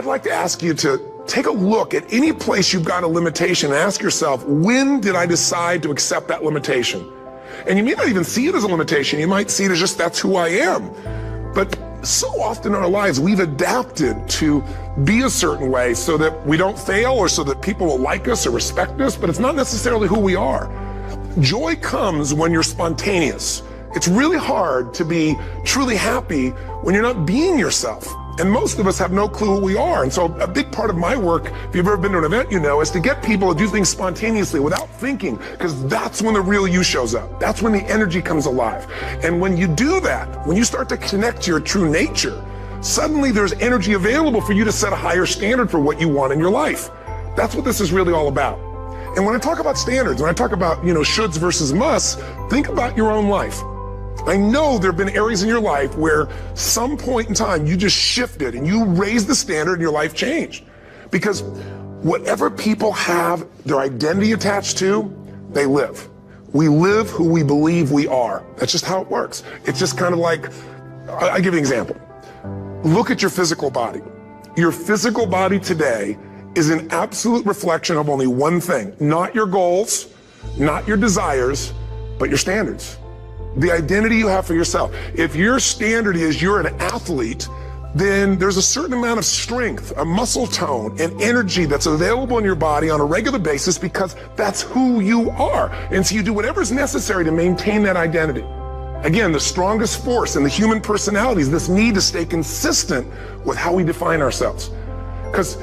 I'd like to ask you to take a look at any place you've got a limitation and ask yourself, when did I decide to accept that limitation? And you may not even see it as a limitation. You might see it as just, that's who I am. But so often in our lives, we've adapted to be a certain way so that we don't fail or so that people will like us or respect us, but it's not necessarily who we are. Joy comes when you're spontaneous. It's really hard to be truly happy when you're not being yourself. And most of us have no clue who we are. And so a big part of my work, if you've ever been to an event, you know, is to get people to do things spontaneously without thinking, because that's when the real you shows up. That's when the energy comes alive. And when you do that, when you start to connect to your true nature, suddenly there's energy available for you to set a higher standard for what you want in your life. That's what this is really all about. And when I talk about standards, when I talk about, shoulds versus musts, think about your own life. I know there have been areas in your life where some point in time you just shifted and you raised the standard and your life changed. Because whatever people have their identity attached to, they live. We live who we believe we are. That's just how it works. It's just kind of like, I'll give you an example. Look at your physical body. Your physical body today is an absolute reflection of only one thing, not your goals, not your desires, but your standards. The identity you have for yourself. If your standard is you're an athlete, then there's a certain amount of strength, a muscle tone, and energy that's available in your body on a regular basis because that's who you are. And so you do whatever's necessary to maintain that identity. Again, the strongest force in the human personality is this need to stay consistent with how we define ourselves. Because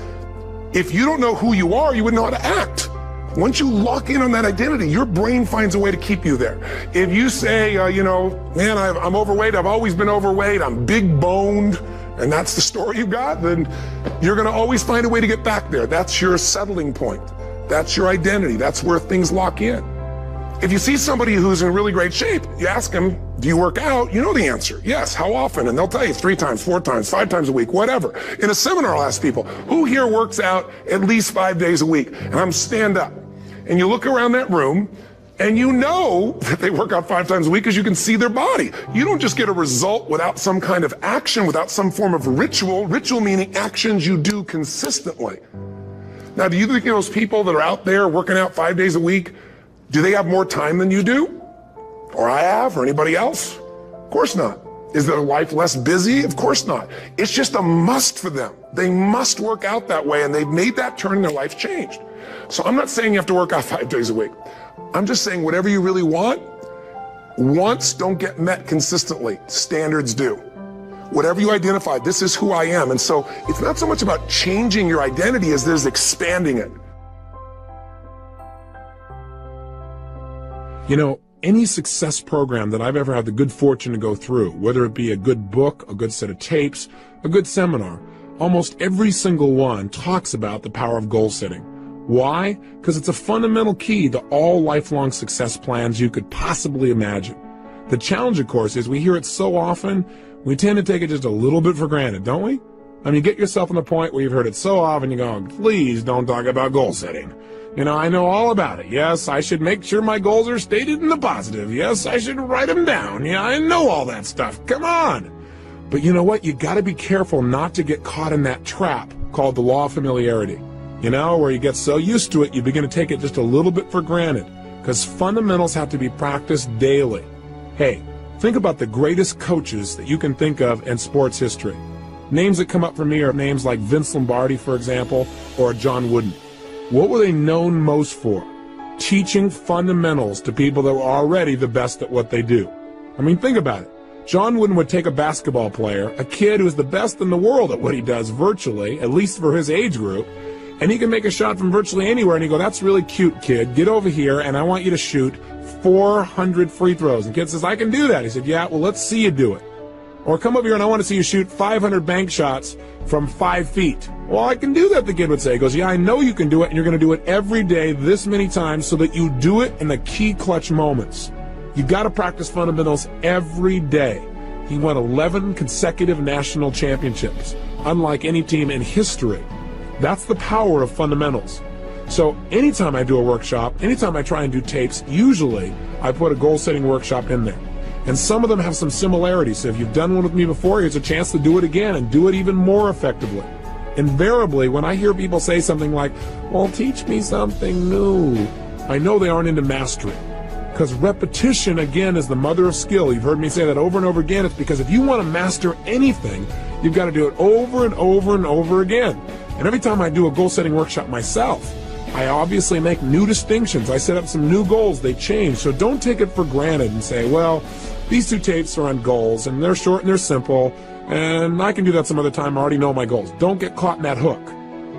if you don't know who you are, you wouldn't know how to act. Once you lock in on that identity, your brain finds a way to keep you there. If you say, man, I'm overweight, I've always been overweight, I'm big boned, and that's the story you got, then you're gonna always find a way to get back there. That's your settling point. That's your identity. That's where things lock in. If you see somebody who's in really great shape, you ask them, do you work out? You know the answer. Yes. How often? And they'll tell you 3 times, 4 times, 5 times a week, whatever. In a seminar, I'll ask people, who here works out at least 5 days a week? And I'm stand up. And you look around that room and you know that they work out 5 times a week because you can see their body. You don't just get a result without some kind of action, without some form of ritual. Ritual meaning actions you do consistently. Now, do you think those people that are out there working out 5 days a week, do they have more time than you do? Or I have, or anybody else? Of course not. Is their life less busy? Of course not. It's just a must for them. They must work out that way, and they've made that turn and their life changed. So I'm not saying you have to work out 5 days a week. I'm just saying whatever you really want, wants don't get met consistently. Standards do. Whatever you identify, this is who I am. And so it's not so much about changing your identity as there's expanding it. Any success program that I've ever had the good fortune to go through, whether it be a good book, a good set of tapes, a good seminar, almost every single one talks about the power of goal setting. Why? Because it's a fundamental key to all lifelong success plans you could possibly imagine. The challenge, of course, is we hear it so often, we tend to take it just a little bit for granted, don't we? I mean, get yourself on the point where you've heard it so often, you go, please don't talk about goal setting. I know all about it. Yes, I should make sure my goals are stated in the positive. Yes, I should write them down. Yeah, I know all that stuff. Come on. But you know what? You got to be careful not to get caught in that trap called the law of familiarity. Where you get so used to it, you begin to take it just a little bit for granted, because fundamentals have to be practiced daily. Hey, think about the greatest coaches that you can think of in sports history. Names that come up for me are names like Vince Lombardi, for example, or John Wooden. What were they known most for? Teaching fundamentals to people that were already the best at what they do. I mean, think about it. John Wooden would take a basketball player, a kid who's the best in the world at what he does virtually, at least for his age group, and he can make a shot from virtually anywhere, and he'd go, that's really cute, kid. Get over here, and I want you to shoot 400 free throws. And the kid says, I can do that. He said, yeah, well, let's see you do it. Or come over here and I want to see you shoot 500 bank shots from 5 feet. Well, I can do that, the kid would say. He goes, yeah, I know you can do it, and you're going to do it every day this many times so that you do it in the key clutch moments. You've got to practice fundamentals every day. He won 11 consecutive national championships, unlike any team in history. That's the power of fundamentals. So anytime I do a workshop, anytime I try and do tapes, usually I put a goal-setting workshop in there. And some of them have some similarities. So if you've done one with me before, here's a chance to do it again and do it even more effectively. Invariably, when I hear people say something like, well, teach me something new, I know they aren't into mastery. Because repetition, again, is the mother of skill. You've heard me say that over and over again. It's because if you want to master anything, you've got to do it over and over and over again. And every time I do a goal-setting workshop myself, I obviously make new distinctions. I set up some new goals. They change. So don't take it for granted and say, well, these 2 tapes are on goals, and they're short and they're simple, and I can do that some other time. I already know my goals. Don't get caught in that hook.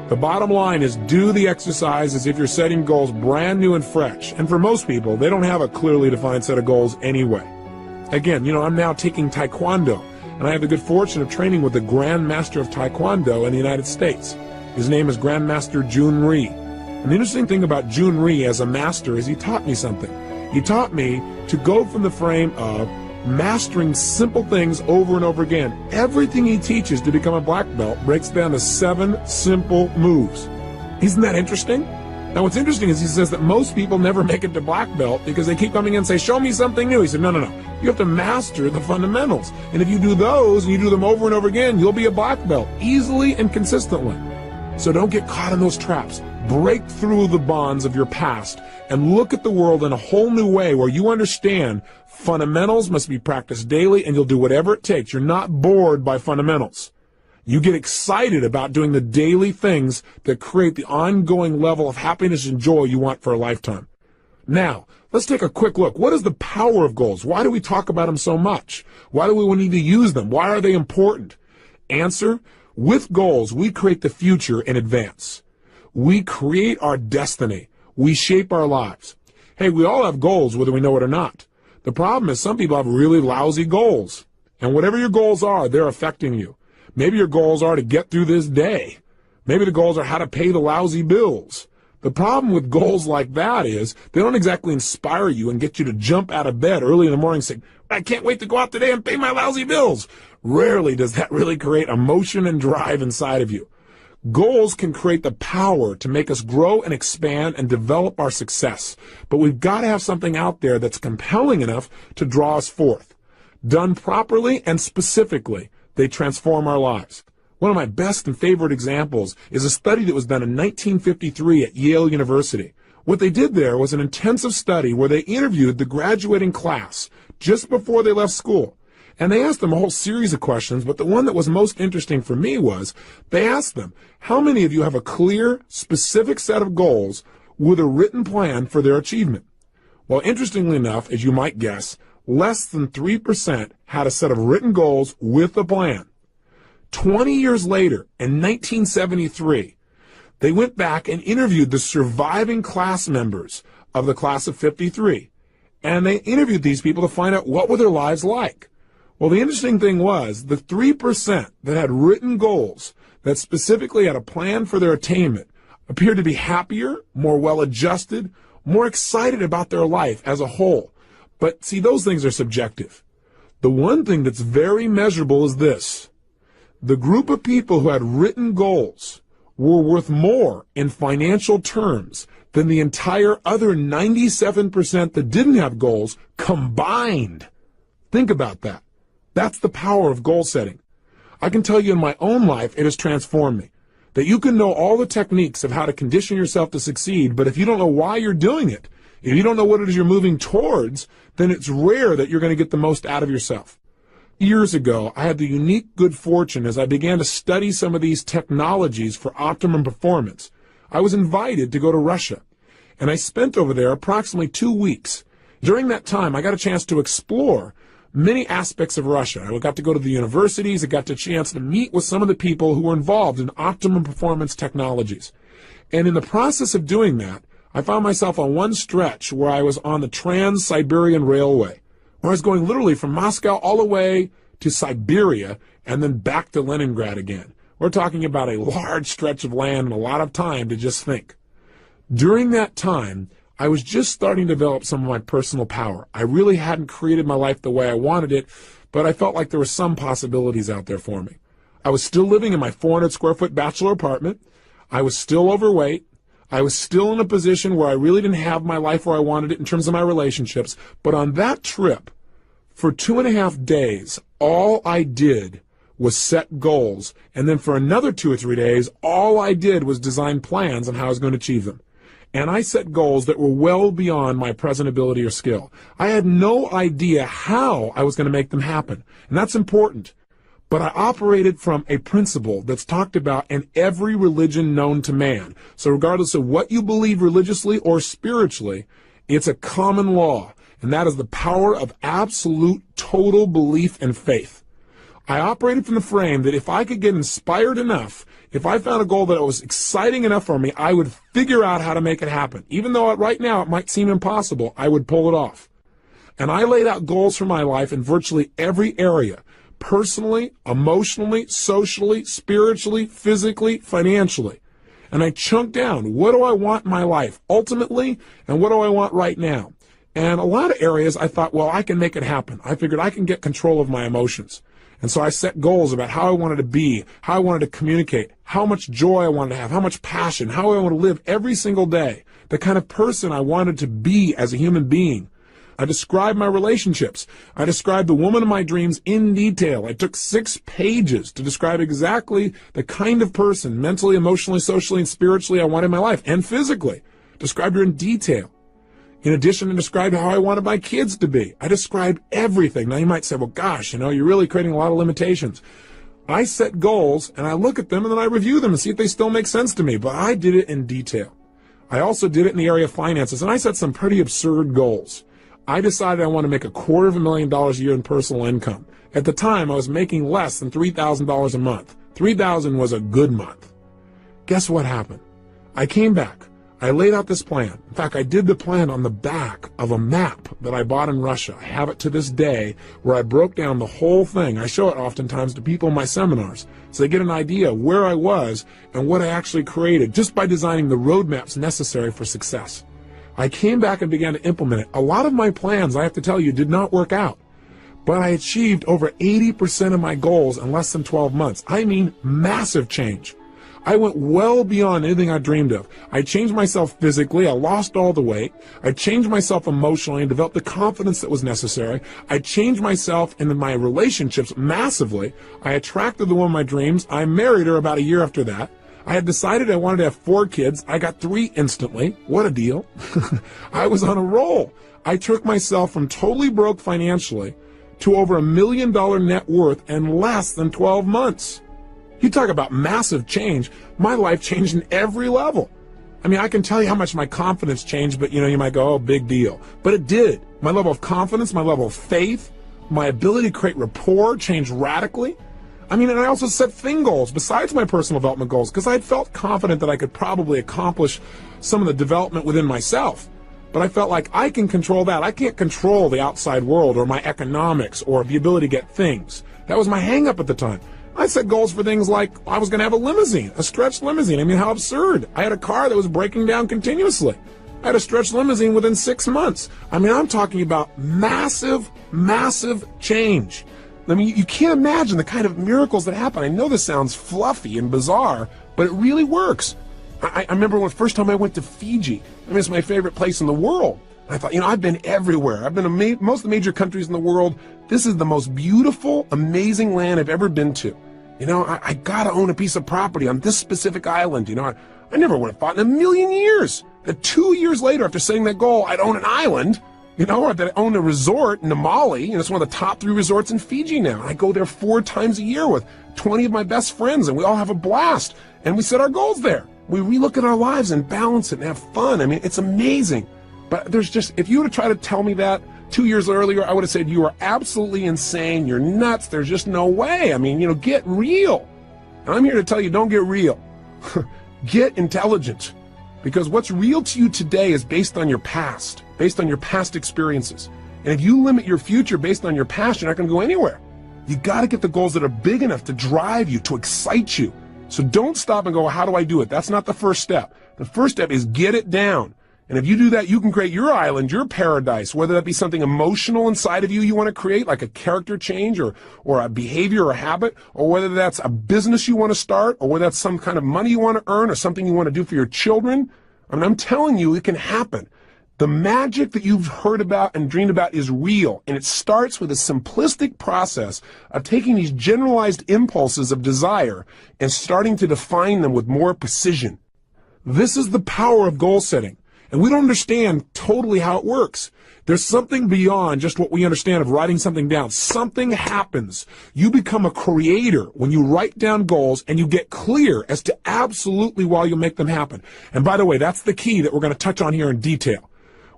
The bottom line is do the exercise as if you're setting goals brand new and fresh. And for most people, they don't have a clearly defined set of goals anyway. Again, I'm now taking Taekwondo, and I have the good fortune of training with the Grand Master of Taekwondo in the United States. His name is Grandmaster Jun Rhee. And the interesting thing about Jun Rhee as a master is he taught me something. He taught me to go from the frame of mastering simple things over and over again. Everything he teaches to become a black belt breaks down to 7 simple moves. Isn't that interesting? Now what's interesting is he says that most people never make it to black belt because they keep coming in and say, show me something new. He said, no. You have to master the fundamentals. And if you do those and you do them over and over again, you'll be a black belt easily and consistently. So don't get caught in those traps. Break through the bonds of your past and look at the world in a whole new way where you understand fundamentals must be practiced daily and you'll do whatever it takes. You're not bored by fundamentals. You get excited about doing the daily things that create the ongoing level of happiness and joy you want for a lifetime. Now, let's take a quick look. What is the power of goals? Why do we talk about them so much? Why do we need to use them? Why are they important? Answer, with goals, we create the future in advance. We create our destiny. We shape our lives. Hey, we all have goals, whether we know it or not. The problem is some people have really lousy goals. And whatever your goals are, they're affecting you. Maybe your goals are to get through this day. Maybe the goals are how to pay the lousy bills. The problem with goals like that is they don't exactly inspire you and get you to jump out of bed early in the morning saying, I can't wait to go out today and pay my lousy bills. Rarely does that really create emotion and drive inside of you. Goals can create the power to make us grow and expand and develop our success. But we've got to have something out there that's compelling enough to draw us forth. Done properly and specifically, they transform our lives. One of my best and favorite examples is a study that was done in 1953 at Yale University. What they did there was an intensive study where they interviewed the graduating class just before they left school. And they asked them a whole series of questions, but the one that was most interesting for me was they asked them, how many of you have a clear, specific set of goals with a written plan for their achievement? Well, interestingly enough, as you might guess, less than 3% had a set of written goals with a plan. 20 years later, in 1973, they went back and interviewed the surviving class members of the class of 53. And they interviewed these people to find out what were their lives like. Well, the interesting thing was the 3% that had written goals that specifically had a plan for their attainment appeared to be happier, more well-adjusted, more excited about their life as a whole. But see, those things are subjective. The one thing that's very measurable is this. The group of people who had written goals were worth more in financial terms than the entire other 97% that didn't have goals combined. Think about that. That's the power of goal setting. I can tell you in my own life, it has transformed me. That you can know all the techniques of how to condition yourself to succeed, but if you don't know why you're doing it, if you don't know what it is you're moving towards, then it's rare that you're going to get the most out of yourself. Years ago, I had the unique good fortune as I began to study some of these technologies for optimum performance. I was invited to go to Russia, and I spent over there approximately 2 weeks. During that time, I got a chance to explore many aspects of Russia. I got to go to the universities. I got the chance to meet with some of the people who were involved in optimum performance technologies. And in the process of doing that, I found myself on one stretch where I was on the Trans-Siberian Railway, where I was going literally from Moscow all the way to Siberia and then back to Leningrad again. We're talking about a large stretch of land and a lot of time to just think. During that time, I was just starting to develop some of my personal power. I really hadn't created my life the way I wanted it, but I felt like there were some possibilities out there for me. I was still living in my 400 square foot bachelor apartment. I was still overweight. I was still in a position where I really didn't have my life where I wanted it in terms of my relationships. But on that trip, for 2.5 days, all I did was set goals, and then for another 2 or 3 days, all I did was design plans on how I was going to achieve them. And I set goals that were well beyond my present ability or skill. I had no idea how I was going to make them happen, and that's important. But I operated from a principle that's talked about in every religion known to man. So regardless of what you believe religiously or spiritually, it's a common law, and that is the power of absolute total belief and faith. I operated from the frame that if I could get inspired enough, if I found a goal that was exciting enough for me, I would figure out how to make it happen. Even though right now it might seem impossible, I would pull it off. And I laid out goals for my life in virtually every area, personally, emotionally, socially, spiritually, physically, financially. And I chunked down, what do I want in my life ultimately, and what do I want right now? And a lot of areas I thought, well, I can make it happen. I figured I can get control of my emotions. And so I set goals about how I wanted to be, how I wanted to communicate, how much joy I wanted to have, how much passion, how I want to live every single day, the kind of person I wanted to be as a human being. I described my relationships. I described the woman of my dreams in detail. I took 6 pages to describe exactly the kind of person, mentally, emotionally, socially, and spiritually I wanted in my life, and physically. Described her in detail. In addition, I described how I wanted my kids to be. I described everything. Now you might say, well, gosh, you're really creating a lot of limitations. I set goals, and I look at them, and then I review them and see if they still make sense to me. But I did it in detail. I also did it in the area of finances, and I set some pretty absurd goals. I decided I want to make $250,000 a year in personal income. At the time, I was making less than $3,000 a month. $3,000 was a good month. Guess what happened? I came back. I laid out this plan. In fact, I did the plan on the back of a map that I bought in Russia. I have it to this day where I broke down the whole thing. I show it oftentimes to people in my seminars so they get an idea where I was and what I actually created just by designing the roadmaps necessary for success. I came back and began to implement it. A lot of my plans, I have to tell you, did not work out. But I achieved over 80% of my goals in less than 12 months. I mean, massive change. I went well beyond anything I dreamed of. I changed myself physically. I lost all the weight. I changed myself emotionally and developed the confidence that was necessary. I changed myself in my relationships massively. I attracted the woman of my dreams. I married her about a year after that. I had decided I wanted to have 4 kids. I got 3 instantly. What a deal. I was on a roll. I took myself from totally broke financially to over $1 million net worth in less than 12 months. You talk about massive change. My life changed in every level. I mean, I can tell you how much my confidence changed, but you might go, oh, big deal. But it did. My level of confidence, my level of faith, my ability to create rapport changed radically. I mean, and I also set thing goals besides my personal development goals because I had felt confident that I could probably accomplish some of the development within myself. But I felt like I can control that. I can't control the outside world or my economics or the ability to get things. That was my hang-up at the time. I set goals for things like I was going to have a limousine, a stretched limousine. I mean, how absurd. I had a car that was breaking down continuously. I had a stretched limousine within 6 months. I mean, I'm talking about massive, massive change. I mean, you can't imagine the kind of miracles that happen. I know this sounds fluffy and bizarre, but it really works. I remember the first time I went to Fiji. I mean, it's my favorite place in the world. I thought, I've been everywhere. I've been to most of the major countries in the world. This is the most beautiful, amazing land I've ever been to. I got to own a piece of property on this specific island. I never would have thought in a million years that 2 years later, after setting that goal, I'd own an island, or that I own a resort in Namali. It's one of the top 3 resorts in Fiji now. I go there 4 times a year with 20 of my best friends, and we all have a blast. And we set our goals there. We relook at our lives and balance it and have fun. I mean, it's amazing. But if you would have tried to tell me that 2 years earlier, I would have said, you are absolutely insane. You're nuts. There's just no way. I mean, get real. And I'm here to tell you, don't get real. Get intelligent. Because what's real to you today is based on your past experiences. And if you limit your future based on your past, you're not going to go anywhere. You got to get the goals that are big enough to drive you, to excite you. So don't stop and go, how do I do it? That's not the first step. The first step is get it down. And if you do that, you can create your island, your paradise, whether that be something emotional inside of you want to create, like a character change or a behavior or a habit, or whether that's a business you want to start, or whether that's some kind of money you want to earn or something you want to do for your children. I mean, I'm telling you, it can happen. The magic that you've heard about and dreamed about is real, and it starts with a simplistic process of taking these generalized impulses of desire and starting to define them with more precision. This is the power of goal setting, and we don't understand totally how it works. There's something beyond just what we understand of writing something down. Something happens. You become a creator when you write down goals and you get clear as to absolutely why you make them happen. And by the way, that's the key that we're going to touch on here in detail.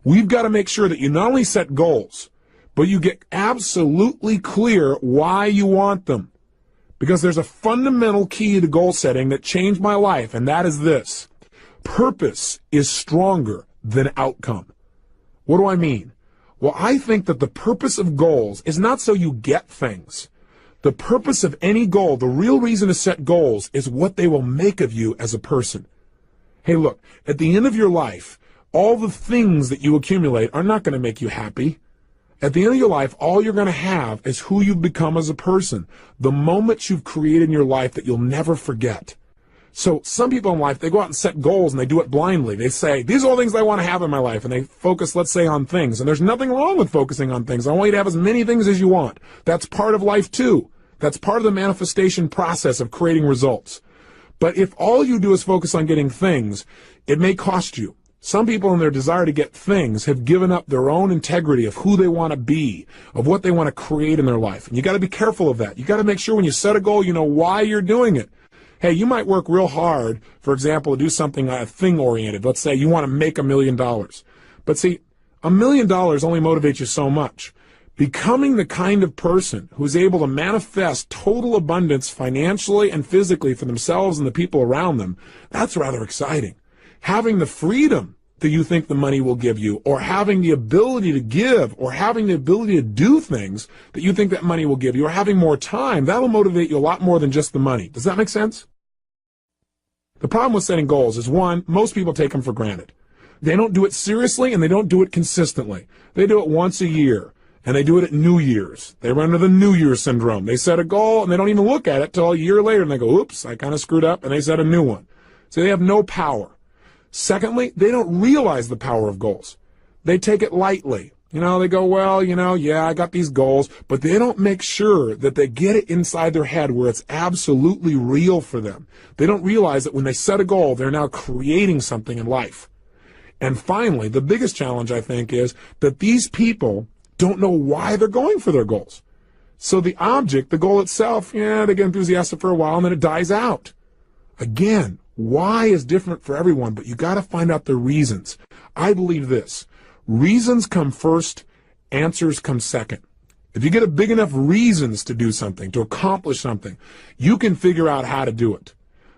We've got to make sure that you not only set goals, but you get absolutely clear why you want them. Because there's a fundamental key to goal setting that changed my life, and that is this. Purpose is stronger than outcome. What do I mean? Well, I think that the purpose of goals is not so you get things. The purpose of any goal, the real reason to set goals, is what they will make of you as a person. Hey, look, at the end of your life, all the things that you accumulate are not going to make you happy. At the end of your life, all you're going to have is who you've become as a person, the moments you've created in your life that you'll never forget. So some people in life, they go out and set goals and they do it blindly. They say, these are all things I want to have in my life. And they focus, let's say, on things. And there's nothing wrong with focusing on things. I want you to have as many things as you want. That's part of life too. That's part of the manifestation process of creating results. But if all you do is focus on getting things, it may cost you. Some people in their desire to get things have given up their own integrity of who they want to be, of what they want to create in their life. And you got to be careful of that. You got to make sure when you set a goal, you know why you're doing it. Hey, you might work real hard, for example, to do something thing-oriented. Let's say you want to make $1 million. But see, $1 million only motivates you so much. Becoming the kind of person who's able to manifest total abundance financially and physically for themselves and the people around them, that's rather exciting. Having the freedom that you think the money will give you, or having the ability to give, or having the ability to do things that you think that money will give you, or having more time, that'll motivate you a lot more than just the money. Does that make sense? The problem with setting goals is, one, most people take them for granted. They don't do it seriously and they don't do it consistently. They do it once a year, and they do it at New Year's. They run into the New Year syndrome. They set a goal and they don't even look at it till a year later and they go, oops, I kind of screwed up, and they set a new one. So they have no power. Secondly, they don't realize the power of goals. They take it lightly. They go, well, yeah, I got these goals, but they don't make sure that they get it inside their head where it's absolutely real for them. They don't realize that when they set a goal, they're now creating something in life. And finally, the biggest challenge, I think, is that these people don't know why they're going for their goals. So the object, the goal itself, they get enthusiastic for a while and then it dies out. Again, why is different for everyone, but you got to find out the reasons. I believe this. Reasons come first, answers come second. If you get a big enough reasons to do something, to accomplish something, you can figure out how to do it.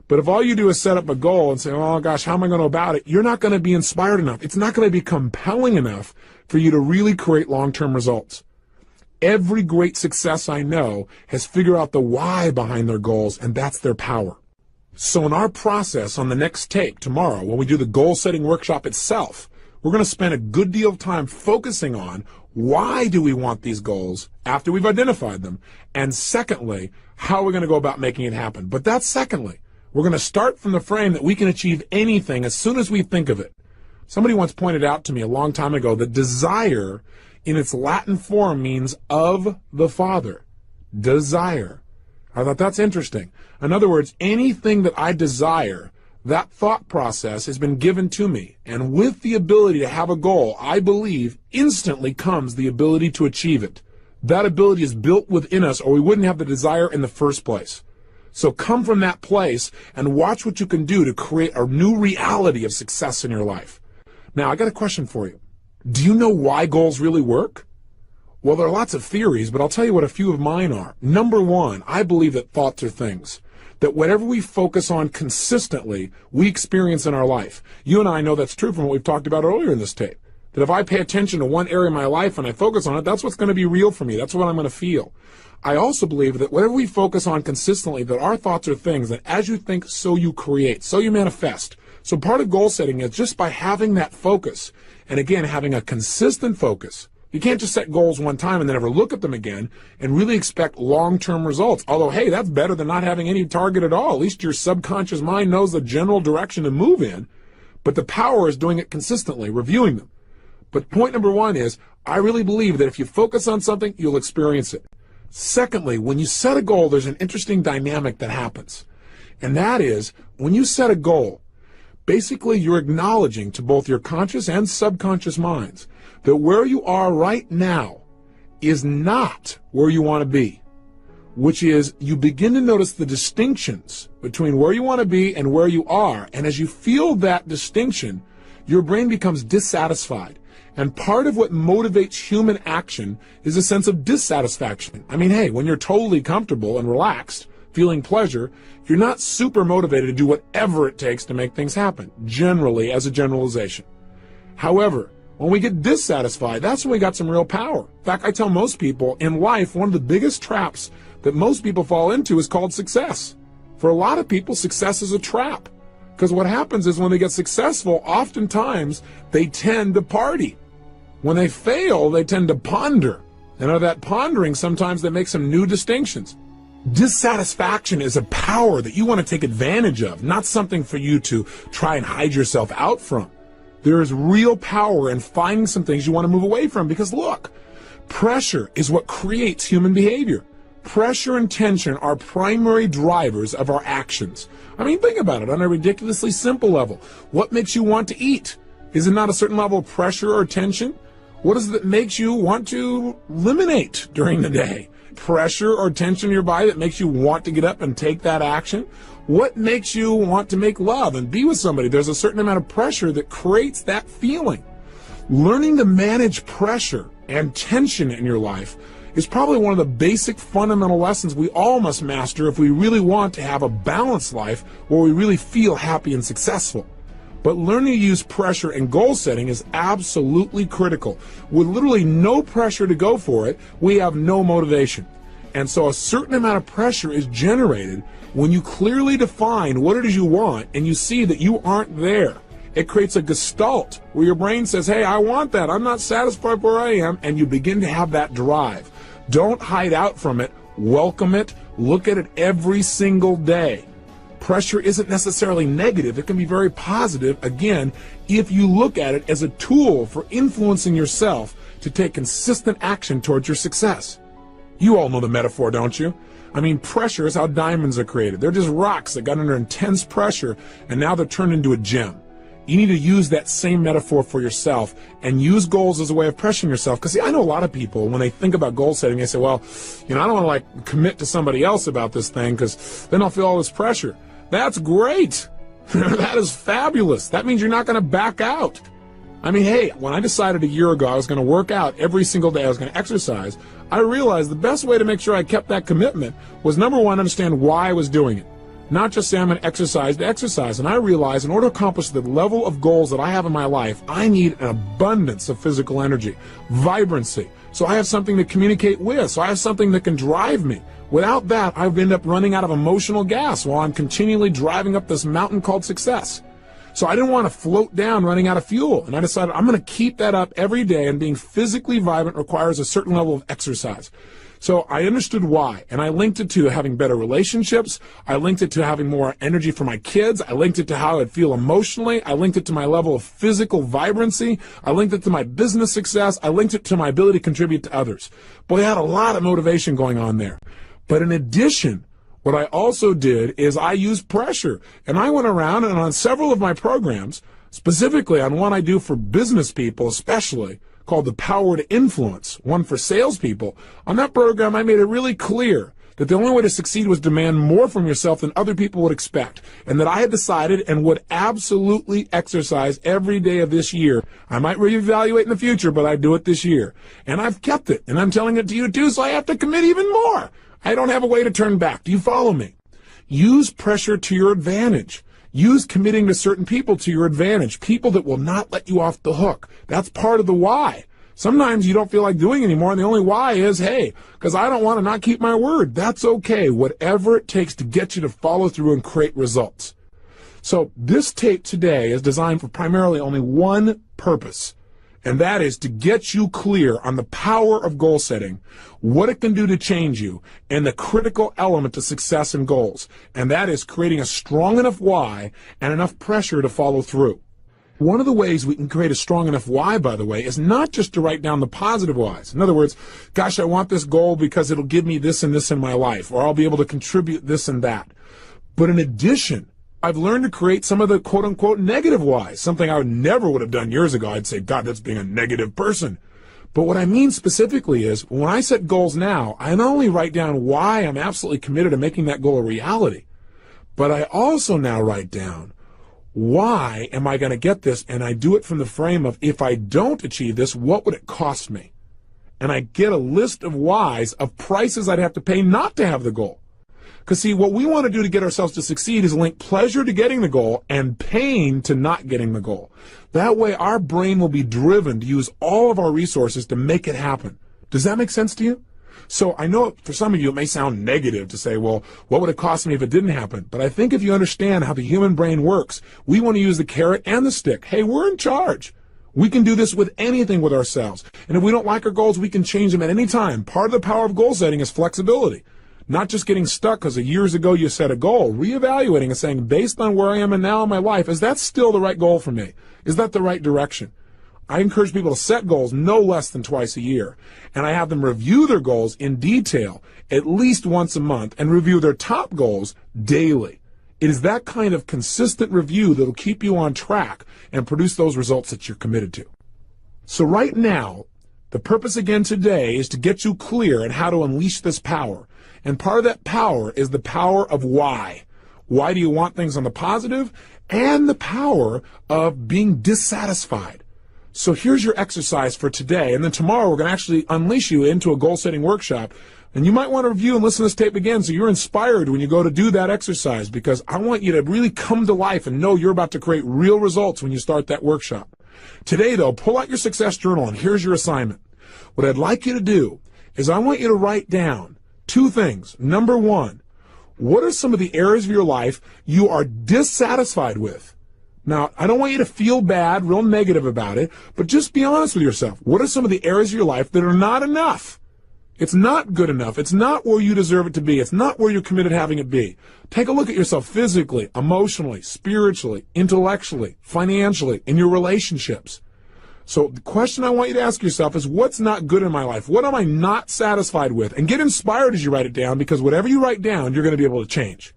But if all you do is set up a goal and say, oh gosh, how am I going to go about it? You're not going to be inspired enough. It's not going to be compelling enough for you to really create long-term results. Every great success I know has figured out the why behind their goals, and that's their power. So in our process on the next tape tomorrow, when we do the goal-setting workshop itself, we're going to spend a good deal of time focusing on why do we want these goals after we've identified them, and secondly, how we're going to go about making it happen. But that's secondly. We're going to start from the frame that we can achieve anything as soon as we think of it. Somebody once pointed out to me a long time ago that desire in its Latin form means of the Father. Desire. I thought that's interesting. In other words, anything that I desire, that thought process has been given to me. And with the ability to have a goal, I believe instantly comes the ability to achieve it. That ability is built within us, or we wouldn't have the desire in the first place. So come from that place and watch what you can do to create a new reality of success in your life. Now, I got a question for you. Do you know why goals really work? Well, there are lots of theories, but I'll tell you what a few of mine are. Number one, I believe that thoughts are things. That whatever we focus on consistently, we experience in our life. You and I know that's true from what we've talked about earlier in this tape. That if I pay attention to one area of my life and I focus on it, that's what's going to be real for me. That's what I'm going to feel. I also believe that whatever we focus on consistently, that our thoughts are things that as you think, so you create, so you manifest. So part of goal setting is just by having that focus, and again, having a consistent focus. You can't just set goals one time and then never look at them again and really expect long-term results. Although, hey, that's better than not having any target at all. At least your subconscious mind knows the general direction to move in. But the power is doing it consistently, reviewing them. But point number one is, I really believe that if you focus on something, you'll experience it. Secondly, when you set a goal, there's an interesting dynamic that happens. And that is, when you set a goal, basically you're acknowledging to both your conscious and subconscious minds that where you are right now is not where you want to be, which is you begin to notice the distinctions between where you want to be and where you are. And as you feel that distinction, your brain becomes dissatisfied. And part of what motivates human action is a sense of dissatisfaction. I mean, hey, when you're totally comfortable and relaxed, feeling pleasure, you're not super motivated to do whatever it takes to make things happen, generally, as a generalization. However, when we get dissatisfied, that's when we got some real power. In fact, I tell most people in life, one of the biggest traps that most people fall into is called success. For a lot of people, success is a trap. Because what happens is when they get successful, oftentimes they tend to party. When they fail, they tend to ponder. And out of that pondering, sometimes they make some new distinctions. Dissatisfaction is a power that you want to take advantage of, not something for you to try and hide yourself out from. There is real power in finding some things you want to move away from, because look, pressure is what creates human behavior. Pressure and tension are primary drivers of our actions. I mean, think about it on a ridiculously simple level. What makes you want to eat? Is it not a certain level of pressure or tension? What is it that makes you want to eliminate during the day? Pressure or tension in your body that makes you want to get up and take that action? What makes you want to make love and be with somebody? There's a certain amount of pressure that creates that feeling. Learning to manage pressure and tension in your life is probably one of the basic fundamental lessons we all must master if we really want to have a balanced life where we really feel happy and successful. But learning to use pressure and goal setting is absolutely critical. With literally no pressure to go for it, we have no motivation. And so a certain amount of pressure is generated when you clearly define what it is you want and you see that you aren't there. It creates a gestalt where your brain says, hey, I want that. I'm not satisfied where I am. And you begin to have that drive. Don't hide out from it. Welcome it. Look at it every single day. Pressure isn't necessarily negative. It can be very positive, again, if you look at it as a tool for influencing yourself to take consistent action towards your success. You all know the metaphor, don't you? I mean, pressure is how diamonds are created. They're just rocks that got under intense pressure, and now they're turned into a gem. You need to use that same metaphor for yourself and use goals as a way of pressuring yourself. Because, see, I know a lot of people, when they think about goal setting, they say, well, I don't want to, commit to somebody else about this thing because then I'll feel all this pressure. That's great. That is fabulous. That means you're not going to back out. I mean, hey, when I decided a year ago I was going to work out every single day, I was going to exercise, I realized the best way to make sure I kept that commitment was, number one, understand why I was doing it. Not just say I'm going to exercise. And I realized in order to accomplish the level of goals that I have in my life, I need an abundance of physical energy, vibrancy. So I have something to communicate with. So I have something that can drive me. Without that, I would end up running out of emotional gas while I'm continually driving up this mountain called success. So I didn't want to float down running out of fuel. And I decided I'm going to keep that up every day, and being physically vibrant requires a certain level of exercise. So I understood why, and I linked it to having better relationships. I linked it to having more energy for my kids. I linked it to how I'd feel emotionally. I linked it to my level of physical vibrancy. I linked it to my business success. I linked it to my ability to contribute to others. Boy, I had a lot of motivation going on there. But in addition, what I also did is I used pressure. And I went around and on several of my programs, specifically on one I do for business people especially, called The Power to Influence, one for salespeople. On that program, I made it really clear that the only way to succeed was demand more from yourself than other people would expect, and that I had decided and would absolutely exercise every day of this year. I might reevaluate in the future, but I do it this year. And I've kept it, and I'm telling it to you too, so I have to commit even more. I don't have a way to turn back. Do you follow me? Use pressure to your advantage. Use committing to certain people to your advantage, people that will not let you off the hook. That's part of the why. Sometimes you don't feel like doing anymore, and the only why is, hey, because I don't want to not keep my word. That's okay. Whatever it takes to get you to follow through and create results. So this tape today is designed for primarily only one purpose, and that is to get you clear on the power of goal setting, what it can do to change you, and the critical element to success and goals, and that is creating a strong enough why and enough pressure to follow through. One of the ways we can create a strong enough why, by the way, is not just to write down the positive whys. In other words, gosh, I want this goal because it'll give me this and this in my life, or I'll be able to contribute this and that. But in addition, I've learned to create some of the quote-unquote negative whys, something I never would have done years ago. I'd say, God, that's being a negative person. But what I mean specifically is, when I set goals now, I not only write down why I'm absolutely committed to making that goal a reality, but I also now write down, why am I going to get this? And I do it from the frame of, if I don't achieve this, what would it cost me? And I get a list of whys, of prices I'd have to pay not to have the goal. Because see, what we want to do to get ourselves to succeed is link pleasure to getting the goal and pain to not getting the goal. That way our brain will be driven to use all of our resources to make it happen. Does that make sense to you? So I know for some of you it may sound negative to say, well, what would it cost me if it didn't happen? But I think if you understand how the human brain works, we want to use the carrot and the stick. Hey, we're in charge. We can do this with anything with ourselves. And if we don't like our goals, we can change them at any time. Part of the power of goal setting is flexibility. Not just getting stuck because years ago you set a goal, reevaluating and saying, based on where I am and now in my life, is that still the right goal for me? Is that the right direction? I encourage people to set goals no less than twice a year, and I have them review their goals in detail at least once a month and review their top goals daily. It is that kind of consistent review that will keep you on track and produce those results that you're committed to. So right now, the purpose again today is to get you clear on how to unleash this power. And part of that power is the power of why. Why do you want things on the positive? And the power of being dissatisfied. So here's your exercise for today, and then tomorrow we're going to actually unleash you into a goal-setting workshop. And you might want to review and listen to this tape again so you're inspired when you go to do that exercise, because I want you to really come to life and know you're about to create real results when you start that workshop. Today, though, pull out your success journal, and here's your assignment. What I'd like you to do is I want you to write down two things. Number one, what are some of the areas of your life you are dissatisfied with? Now, I don't want you to feel bad, real negative about it, but just be honest with yourself. What are some of the areas of your life that are not enough? It's not good enough. It's not where you deserve it to be. It's not where you're committed to having it be. Take a look at yourself physically, emotionally, spiritually, intellectually, financially, in your relationships. So the question I want you to ask yourself is, what's not good in my life? What am I not satisfied with? And get inspired as you write it down, because whatever you write down, you're going to be able to change.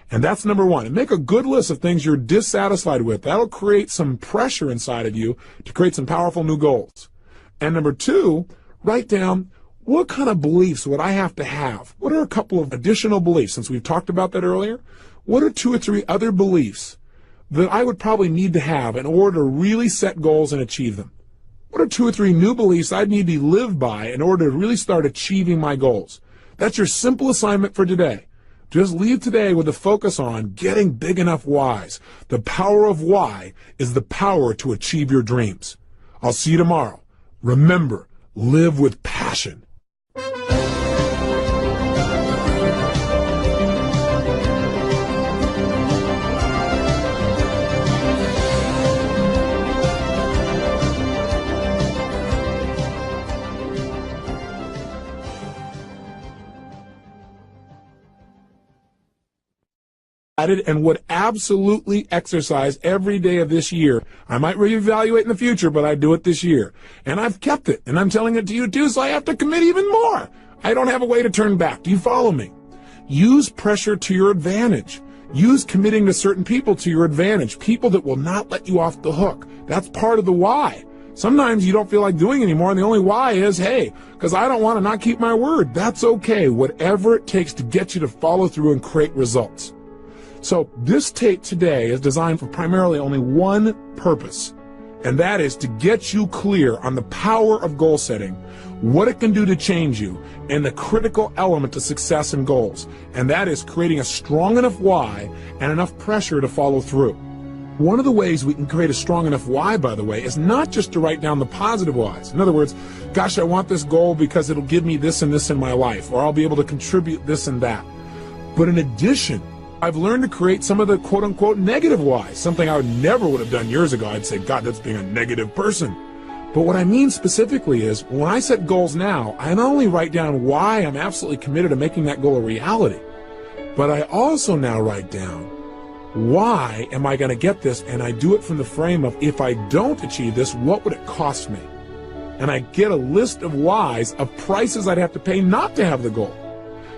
And that's number one. And make a good list of things you're dissatisfied with. That'll create some pressure inside of you to create some powerful new goals. And number two, write down, what kind of beliefs would I have to have? What are a couple of additional beliefs, since we've talked about that earlier? What are 2 or 3 other beliefs that I would probably need to have in order to really set goals and achieve them? What are 2 or 3 new beliefs I'd need to live by in order to really start achieving my goals? That's your simple assignment for today. Just leave today with a focus on getting big enough whys. The power of why is the power to achieve your dreams. I'll see you tomorrow. Remember, live with passion. And would absolutely exercise every day of this year. I might reevaluate in the future, but I do it this year. And I've kept it, and I'm telling it to you too, so I have to commit even more. I don't have a way to turn back. Do you follow me? Use pressure to your advantage. Use committing to certain people to your advantage, people that will not let you off the hook. That's part of the why. Sometimes you don't feel like doing anymore, and the only why is, hey, because I don't want to not keep my word. That's okay. Whatever it takes to get you to follow through and create results. So this tape today is designed for primarily only one purpose, and that is to get you clear on the power of goal setting, what it can do to change you, and the critical element to success and goals, and that is creating a strong enough why and enough pressure to follow through. One of the ways we can create a strong enough why, by the way, is not just to write down the positive whys. In other words, gosh, I want this goal because it'll give me this and this in my life, or I'll be able to contribute this and that. But in addition, I've learned to create some of the quote-unquote negative whys, something I never would have done years ago. I'd say, God, that's being a negative person. But what I mean specifically is, when I set goals now, I not only write down why I'm absolutely committed to making that goal a reality, but I also now write down, why am I going to get this? And I do it from the frame of, if I don't achieve this, what would it cost me? And I get a list of whys, of prices I'd have to pay not to have the goal.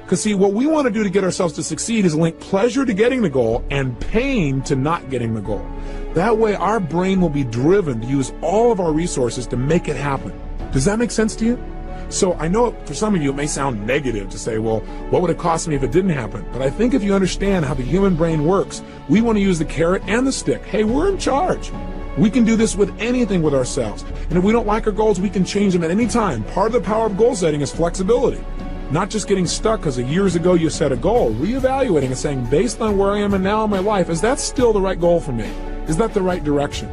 Because see, what we want to do to get ourselves to succeed is link pleasure to getting the goal and pain to not getting the goal. That way our brain will be driven to use all of our resources to make it happen. Does that make sense to you? So I know for some of you it may sound negative to say, well, what would it cost me if it didn't happen? But I think if you understand how the human brain works, we want to use the carrot and the stick. Hey, we're in charge. We can do this with anything with ourselves. And if we don't like our goals, we can change them at any time. Part of the power of goal setting is flexibility. Not just getting stuck because years ago you set a goal, reevaluating and saying, based on where I am and now in my life, is that still the right goal for me? Is that the right direction?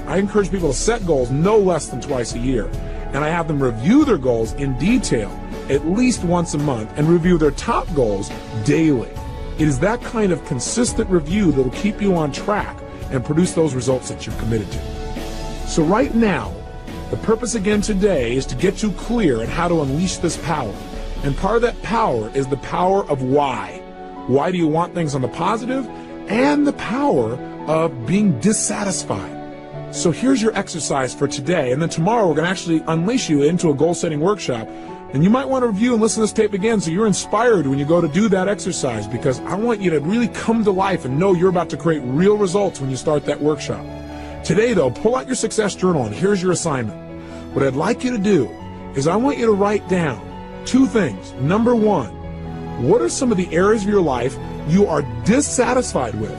I encourage people to set goals no less than twice a year. And I have them review their goals in detail at least once a month and review their top goals daily. It is that kind of consistent review that will keep you on track and produce those results that you're committed to. So right now, the purpose again today is to get you clear on how to unleash this power. And part of that power is the power of why. Why do you want things on the positive? And the power of being dissatisfied. So here's your exercise for today, and then tomorrow we're going to actually unleash you into a goal-setting workshop. And you might want to review and listen to this tape again so you're inspired when you go to do that exercise, because I want you to really come to life and know you're about to create real results when you start that workshop. Today, though, pull out your success journal, and here's your assignment. What I'd like you to do is I want you to write down two things. Number one, what are some of the areas of your life you are dissatisfied with?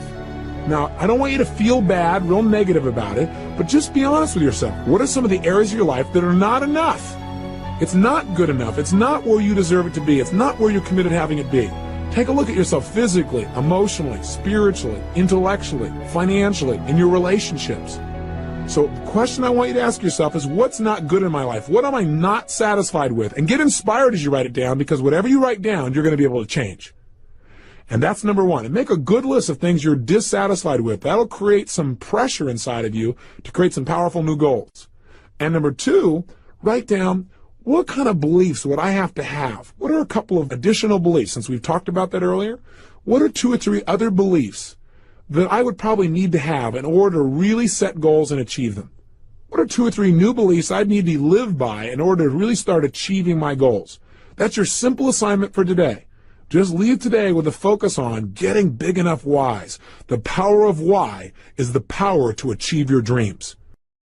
Now, I don't want you to feel bad, real negative about it, but just be honest with yourself. What are some of the areas of your life that are not enough? It's not good enough. It's not where you deserve it to be. It's not where you're committed having it be. Take a look at yourself physically, emotionally, spiritually, intellectually, financially, in your relationships. So the question I want you to ask yourself is, what's not good in my life? What am I not satisfied with? And get inspired as you write it down, because whatever you write down, you're going to be able to change. And that's number one. And make a good list of things you're dissatisfied with. That'll create some pressure inside of you to create some powerful new goals. And number two, write down, what kind of beliefs would I have to have? What are a couple of additional beliefs, since we've talked about that earlier? What are 2 or 3 other beliefs that I would probably need to have in order to really set goals and achieve them? What are 2 or 3 new beliefs I'd need to live by in order to really start achieving my goals? That's your simple assignment for today. Just leave today with a focus on getting big enough whys. The power of why is the power to achieve your dreams.